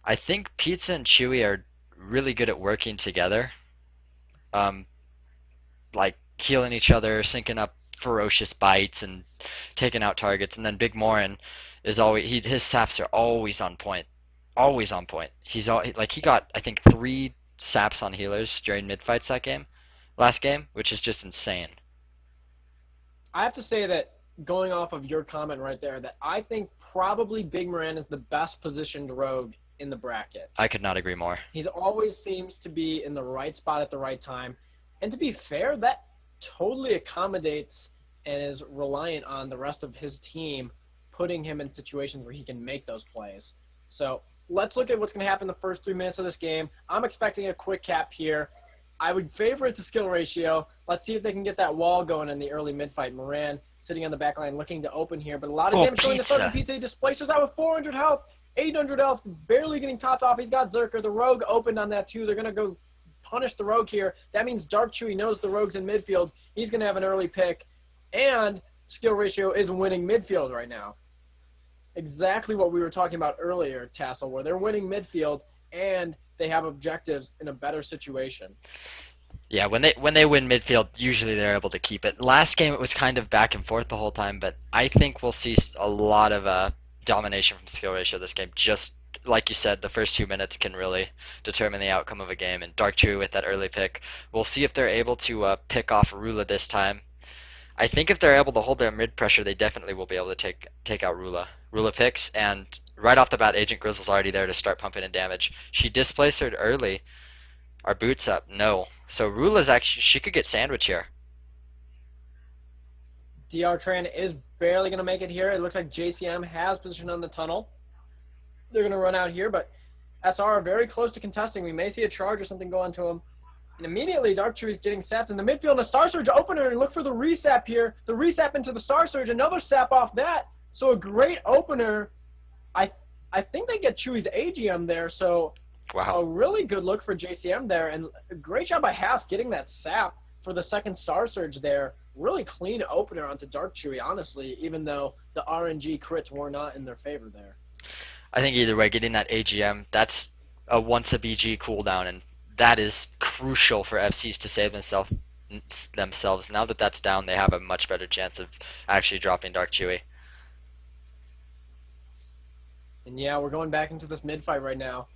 I think Pizza and Chewy are really good at working together, um, like healing each other, syncing up ferocious bites and taking out targets. And then Big Morin is always his saps are always on point. Like he got I think 3 saps on healers during mid fights last game, which is just insane. I have to say that going off of your comment right there, that I think probably Big Moran is the best positioned rogue in the bracket. I could not agree more. He's always seems to be in the right spot at the right time. And to be fair, that totally accommodates and is reliant on the rest of his team putting him in situations where he can make those plays. So let's look at what's going to happen in the first 3 minutes of this game. I'm expecting a quick cap here. I would favor it to skill ratio. Let's see if they can get that wall going in the early mid-fight. Moran sitting on the back line looking to open here, but a lot of damage going to Sergeant Pizza. He displaces out with 400 health, 800 health, barely getting topped off. He's got Zerker. The Rogue opened on that too. They're going to go punish the Rogue here. That means Dark Chewy knows the Rogue's in midfield. He's going to have an early pick, and skill ratio is winning midfield right now. Exactly what we were talking about earlier, Tassel, where they're winning midfield and they have objectives in a better situation. Yeah, when they win midfield, usually they're able to keep it. Last game it was kind of back and forth the whole time, but I think we'll see a lot of domination from skill ratio this game. Just like you said, the first 2 minutes can really determine the outcome of a game. And Dark Chew with that early pick, we'll see if they're able to pick off Rula this time. I think if they're able to hold their mid pressure, they definitely will be able to take out Rula. Rula picks, and right off the bat, Agent Grizzle's already there to start pumping in damage. She displaced her early. Are boots up? No. So Rula's actually, she could get sandwich here. DR Tran is barely going to make it here. It looks like JCM has position on the tunnel. They're going to run out here, but SR are very close to contesting. We may see a charge or something go onto him. And immediately, Dark Chewy is getting sapped in the midfield. And a Star Surge opener, and look for the resap here. The resap into the Star Surge, another sap off that. So a great opener. I think they get Chewy's AGM there, so wow. A really good look for JCM there. And a great job by Haas getting that sap for the second Star Surge there. Really clean opener onto Dark Chewy, honestly, even though the RNG crits were not in their favor there. I think either way, getting that AGM, that's a once a BG cooldown, and that is crucial for FCs to save themselves. Now that that's down, they have a much better chance of actually dropping Dark Chewy. And yeah, we're going back into this mid-fight right now.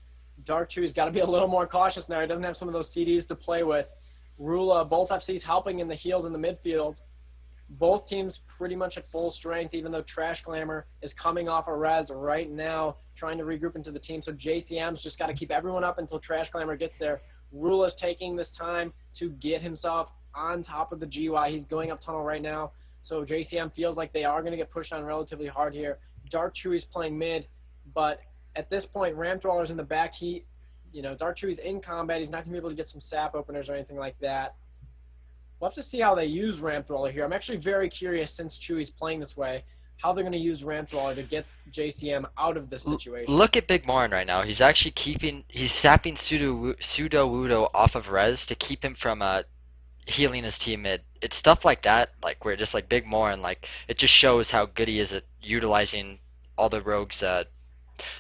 Dark Chewy's got to be a little more cautious now. He doesn't have some of those CDs to play with. Rula, both FCs helping in the heals in the midfield. Both teams pretty much at full strength, even though Trash Glamour is coming off a res right now, trying to regroup into the team. So JCM's just got to keep everyone up until Trash Glamour gets there. Rula's taking this time to get himself on top of the GY. He's going up tunnel right now. So JCM feels like they are going to get pushed on relatively hard here. Dark Chewy's playing mid, but at this point, Ramp Dweller's in the back. Dark Chewy's in combat. He's not going to be able to get some sap openers or anything like that. We'll have to see how they use Ramp Dweller here. I'm actually very curious, since Chewy's playing this way, how they're going to use Ramp Dweller to get JCM out of this situation. Look at Big Morin right now. He's actually he's sapping Pseudo Wudo off of res to keep him from healing his team mid. It's stuff like that, like where just like Big Morin, like it just shows how good he is at utilizing all the rogues'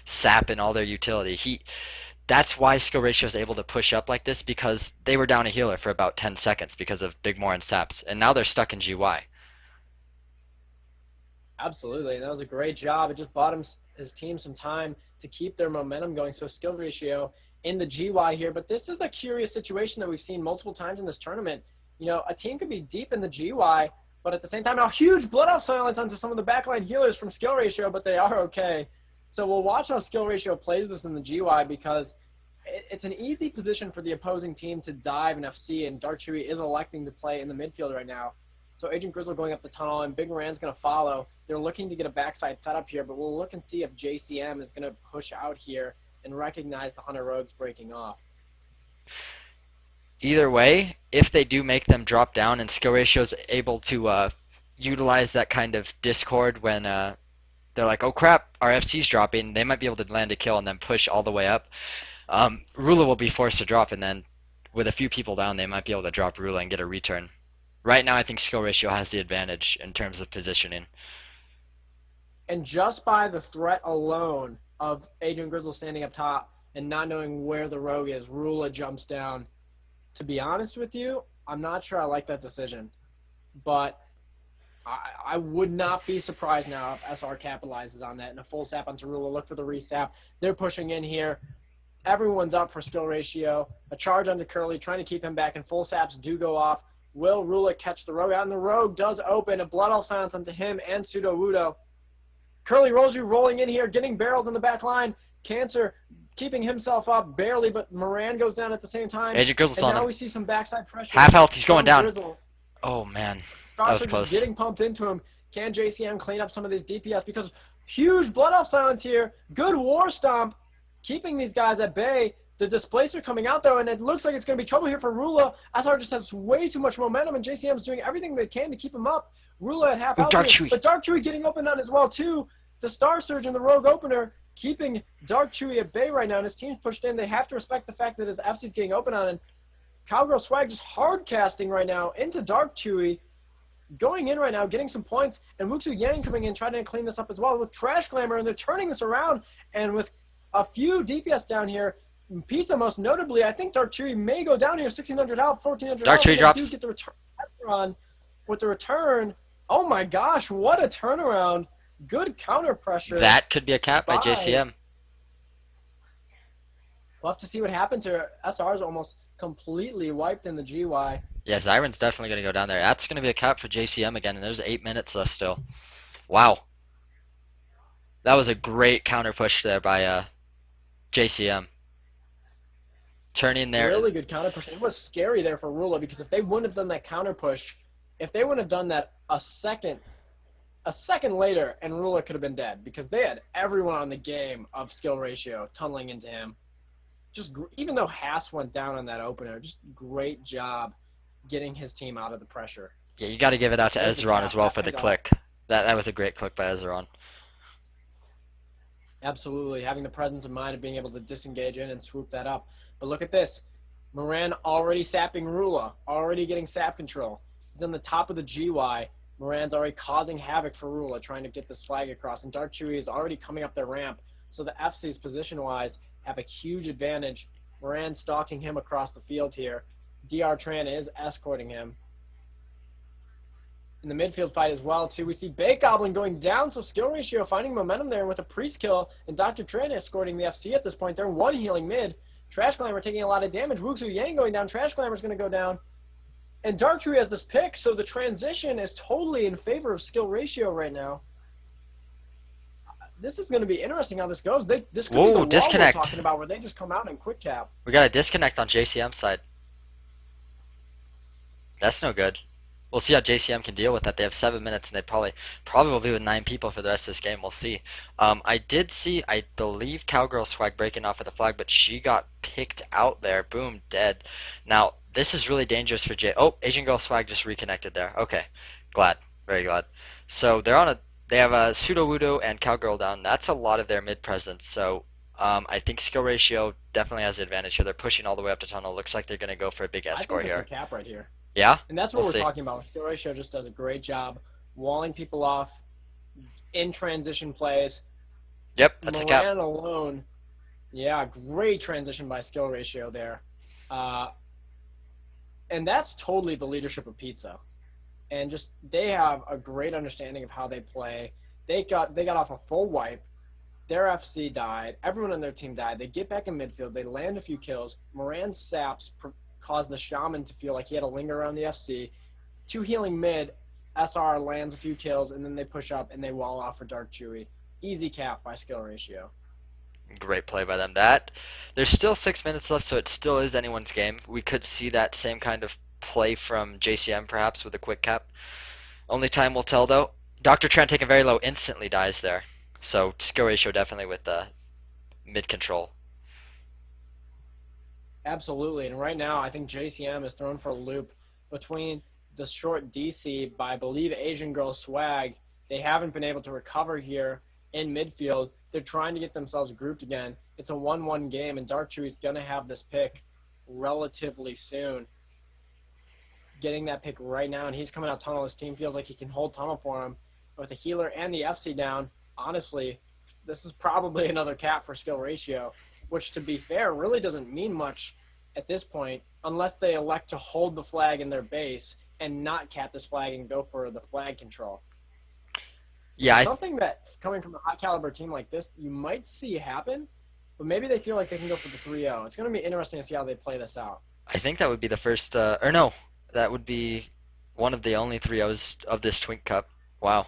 sap and all their utility. That's why skill ratio is able to push up like this, because they were down a healer for about 10 seconds because of Big Morin saps, and now they're stuck in GY. Absolutely. That was a great job. It just bought his team some time to keep their momentum going. So skill ratio in the GY here. But this is a curious situation that we've seen multiple times in this tournament. A team could be deep in the GY, but at the same time, a huge blood off silence onto some of the backline healers from skill ratio, but they are okay. So we'll watch how skill ratio plays this in the GY, because it's an easy position for the opposing team to dive in FC, and Dark Chewy is electing to play in the midfield right now. So Agent Grizzle going up the tunnel, and Big Moran's going to follow. They're looking to get a backside setup here, but we'll look and see if JCM is going to push out here and recognize the Hunter Rogues breaking off. Either way, if they do make them drop down and skill ratio is able to utilize that kind of discord when they're like, oh crap, our FC's dropping, they might be able to land a kill and then push all the way up. Rula will be forced to drop, and then with a few people down, they might be able to drop Rula and get a return. Right now, I think skill ratio has the advantage in terms of positioning. And just by the threat alone of Agent Grizzle standing up top, and not knowing where the rogue is, Rula jumps down. To be honest with you, I'm not sure I like that decision. But I would not be surprised now if SR capitalizes on that and a full sap onto Rula. Look for the resap. They're pushing in here. Everyone's up for skill ratio. A charge onto Curly, trying to keep him back, and full saps do go off. Will Rula catch the rogue out? And the rogue does open. A blood all silence onto him and Pseudo Wudo. Curly rolls you rolling in here, getting barrels in the back line. Cancer keeping himself up barely, but Moran goes down at the same time. Agent Grizzle's and on now him. we see some backside pressure. Half health, he's going from down. Grizzle. Oh, man. Star That was Surge close. is getting pumped into him. Can JCM clean up some of these DPS? Because huge blood off silence here. Good war stomp, keeping these guys at bay. The displacer coming out, though, and it looks like it's going to be trouble here for Rula. SR just has way too much momentum, and JCM's doing everything they can to keep him up. Rula at half Ooh, health Dark here, Chewy. but Dark Chewy getting opened on as well, too. The Star Surge and the Rogue Opener keeping Dark Chewy at bay right now, and his team's pushed in. They have to respect the fact that his FC's getting open on, and Cowgirl Swag just hard casting right now into Dark Chewy. Going in right now, getting some points, and Wuxu Yang coming in, trying to clean this up as well with Trash Glamour, and they're turning this around, and with a few DPS down here, Pizza most notably, I think Dark Chewy may go down here, 1,600 health, 1,400 Dark health. Chewy drops. Do get the return on with the return. Oh my gosh, what a turnaround. Good counter pressure. That could be a cap by Bye. JCM. We'll have to see what happens here. SR's almost completely wiped in the GY. Yeah, Zyron's definitely going to go down there. That's going to be a cap for JCM again, and there's 8 minutes left still. Wow. That was a great counter push there by JCM. Turning there. Really good counter push. It was scary there for Rula because if they wouldn't have done that counter push, if they wouldn't have done that a second later, and Rula could have been dead because they had everyone on the game of skill ratio tunneling into him. Just even though Haas went down on that opener, just great job getting his team out of the pressure. Yeah, you got to give it out to There's the Ezron cap. as well That for the paid off. click. That was a great click by Ezron. Absolutely, having the presence of mind of being able to disengage in and swoop that up. But look at this. Moran already sapping Rula, already getting sap control. He's on the top of the GY. Moran's already causing havoc for Rula, trying to get this flag across. And Dark Chewy is already coming up their ramp. So the FCs, position-wise, have a huge advantage. Moran stalking him across the field here. DR Tran is escorting him. In the midfield fight as well, too, we see Bait Goblin going down, so skill ratio finding momentum there with a priest kill, and Dr. Tran escorting the FC at this point. They're one healing mid. Trash Glamour taking a lot of damage. Wuxu Yang going down. Trash Glamour's going to go down. And Dark Tree has this pick, so the transition is totally in favor of skill ratio right now. This is going to be interesting how this goes. This could be the wall disconnect. we're talking about where they just come out and quick cap. We got a disconnect on JCM side. That's no good. We'll see how JCM can deal with that. They have 7 minutes, and they probably will be with 9 people for the rest of this game. We'll see. I did see, I believe, Cowgirl Swag breaking off with the flag, but she got picked out there. Boom, dead. Now, this is really dangerous for Oh, Asian Girl Swag just reconnected there. Okay, glad, very glad. So they're on a. They have a Pseudo Wudo and Cowgirl down. That's a lot of their mid presence. So I think skill ratio definitely has the advantage here. They're pushing all the way up to tunnel. Looks like they're going to go for a big escort I think this here. is a cap right here. Yeah? And that's what We'll we're see. talking about. Skill ratio just does a great job walling people off in transition plays. Yep, that's a cap. Moran alone, yeah, great transition by skill ratio there. And that's totally the leadership of Pizza. And just they have a great understanding of how they play. They got off a full wipe. Their FC died. Everyone on their team died. They get back in midfield. They land a few kills. Moran's saps caused the Shaman to feel like he had to linger around the FC. 2 healing mid. SR lands a few kills, and then they push up and they wall off for Dark Chewy. Easy cap by skill ratio. Great play by them. There's still 6 minutes left, so it still is anyone's game. We could see that same kind of play from JCM perhaps with a quick cap. Only time will tell though. Dr. Trent taking very low instantly dies there. So skill ratio definitely with the mid control. Absolutely, and right now I think JCM is thrown for a loop between the short DC by I believe Asian Girl Swag. They haven't been able to recover here in midfield. They're trying to get themselves grouped again. It's a 1-1 game, and Dark Chewy's going to have this pick relatively soon. Getting that pick right now, and he's coming out tunnel. His team feels like he can hold tunnel for him. With the healer and the FC down, honestly, this is probably another cap for skill ratio. which, to be fair, really doesn't mean much at this point unless they elect to hold the flag in their base and not cap this flag and go for the flag control. Yeah, Something that, coming from a high-caliber team like this, you might see happen, but maybe they feel like they can go for the 3-0. It's going to be interesting to see how they play this out. I think that would be the first, or no, that would be one of the only 3-0s of this Twink Cup. Wow.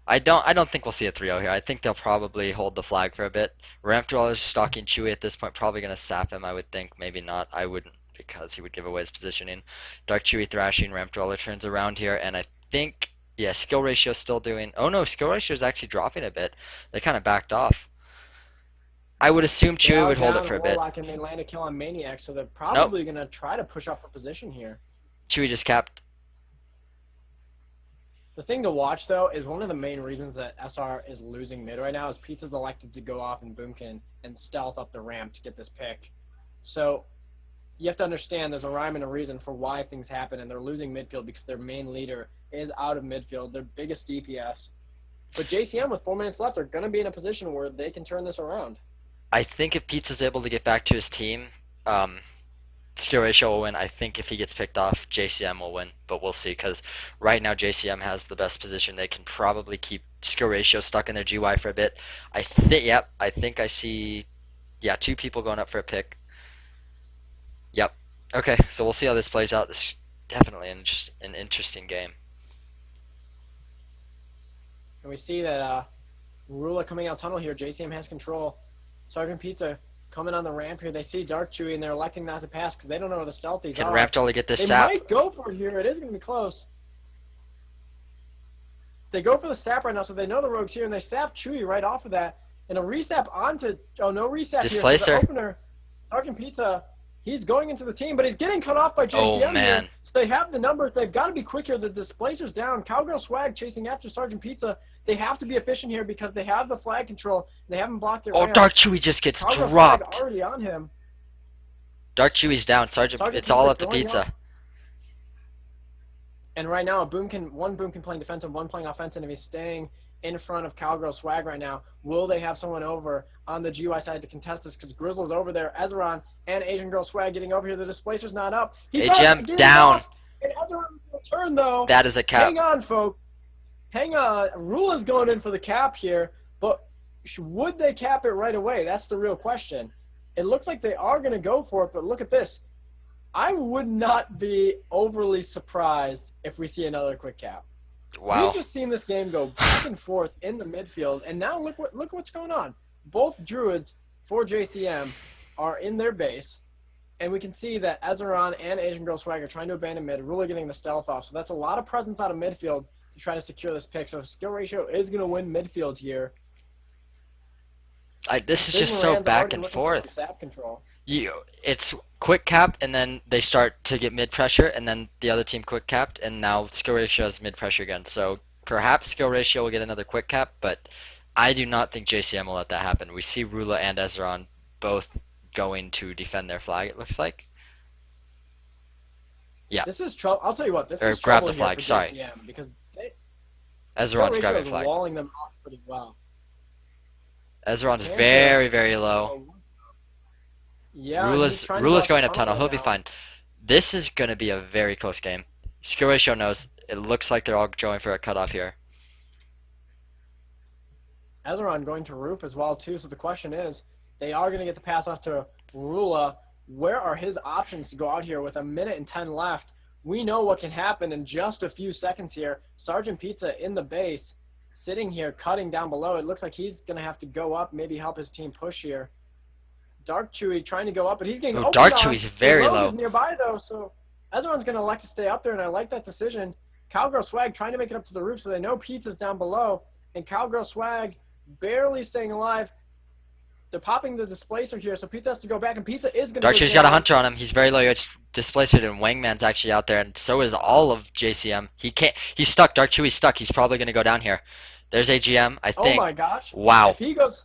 I don't think we'll see a 3-0 here. I think they'll probably hold the flag for a bit. Ramp Dweller's stalking Chewy at this point, probably going to sap him, I would think. Maybe not. I wouldn't, because he would give away his positioning. Dark Chewy thrashing, Ramp Dweller turns around here, and I think, yeah, skill ratio still doing... Oh no, skill ratio is actually dropping a bit. They kind of backed off. I would assume Chewy would hold it for a bit. And they land a kill on Maniac, so they're probably going to try to push up for position here. Chewy just capped. The thing to watch, though, is one of the main reasons that SR is losing mid right now is Pizza's elected to go off in Boomkin and stealth up the ramp to get this pick. So you have to understand there's a rhyme and a reason for why things happen, and they're losing midfield because their main leader is out of midfield, their biggest DPS. But JCM, with 4 minutes left, are going to be in a position where they can turn this around. I think if Pizza's able to get back to his team, skill ratio will win. I think if he gets picked off, JCM will win, but we'll see, because right now JCM has the best position. They can probably keep skill ratio stuck in their GY for a bit. I think I see, 2 people going up for a pick. Yep. Okay, so we'll see how this plays out. This is definitely an interesting game. And we see that Rula coming out tunnel here. JCM has control. Sergeant Pizza coming on the ramp here. They see Dark Chewy, and they're electing not to pass because they don't know where the stealthies are. Can Ramp Dolly get this they sap? They might go for it here. It is going to be close. They go for the sap right now, so they know the rogue's here, and they sap Chewy right off of that. And a resap onto... Oh, no resap Displacer. here. So the opener, Sergeant Pizza, he's going into the team, but he's getting cut off by JCM man. here. So they have the numbers. They've got to be quick here. The Displacer's down. Cowgirl Swag chasing after Sergeant Pizza. They have to be efficient here because they have the flag control. They haven't blocked their ramp. Dark Chewy just gets Cowgirl dropped. Swag already on him. Dark Chewy's down. Sergeant it's Pizza all up to going Pizza. up. And right now, one Boomkin playing defensive, one playing offensive, and he's staying in front of Cowgirl Swag right now. Will they have someone over on the GY side to contest this? Because Grizzle's over there, Ezeron and Asian Girl Swag getting over here. The Displacer's not up. AGM down. And Ezeron will turn, though. That is a cap. Hang on, folks. Hang on. Rula's going in for the cap here, but would they cap it right away? That's the real question. It looks like they are going to go for it, but look at this. I would not be overly surprised if we see another quick cap. Wow. We've just seen this game go back and forth in the midfield, and now look what's going on. Both Druids for JCM are in their base, and we can see that Ezeron and Asian Girl Swag are trying to abandon mid, really getting the stealth off. So that's a lot of presence out of midfield to try to secure this pick. So skill ratio is going to win midfield here. This is just so back and forth. Sap control. It's quick cap, and then they start to get mid pressure, and then the other team quick capped, and now skill ratio has mid pressure again. So perhaps skill ratio will get another quick cap, but I do not think JCM will let that happen. We see Rula and Ezeron both going to defend their flag, it looks like. Yeah. This is trouble. I'll tell you what. This is grab trouble the flag. Here for Sorry. JCM because Ezeron's grabbing the flag. Walling them off pretty well. Ezeron's very, very low. Yeah, Rula's going up tunnel. He'll be fine. This is going to be a very close game. Skill ratio knows. It looks like they're all going for a cutoff here. Ezeron going to roof as well, too. So the question is, they are going to get the pass off to Rula. Where are his options to go out here with 1:10 left? We know what can happen in just a few seconds here. Sergeant Pizza in the base, sitting here, cutting down below. It looks like he's going to have to go up, maybe help his team push here. Dark Chewy trying to go up, but he's getting opened Dark on. Chewy's very low. Is nearby, though, so Ezeron's going to elect to stay up there, and I like that decision. Cowgirl Swag trying to make it up to the roof, so they know Pizza's down below, and Cowgirl Swag barely staying alive. They're popping the Displacer here, so Pizza has to go back, and Pizza is going to Dark Chewy's got a Hunter on him. He's very low. It's Displacered, and Wangman's actually out there, and so is all of JCM. He can't. He's stuck. Dark Chewy's stuck. He's probably going to go down here. There's AGM, I think. Oh, my gosh. Wow. If he goes...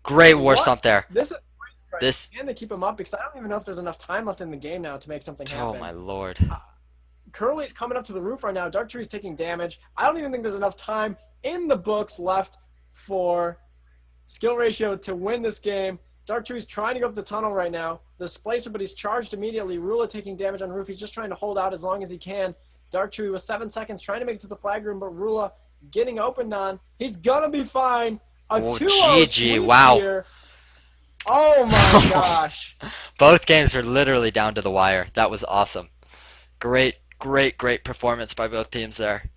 Great war stomp there. This is... This and they keep him up because I don't even know if there's enough time left in the game now to make something happen. Oh my lord. Curly's coming up to the roof right now. Dark Tree's taking damage. I don't even think there's enough time in the books left for skill ratio to win this game. Darktrue's trying to go up the tunnel right now. The Splicer, but he's charged immediately. Rula taking damage on Roof. He's just trying to hold out as long as he can. Darktrue with 7 seconds trying to make it to the flag room, but Rula getting opened on. He's gonna be fine. A 2-0 GG, sweep wow. here. Oh my gosh. Both games were literally down to the wire. That was awesome. Great, great, great performance by both teams there.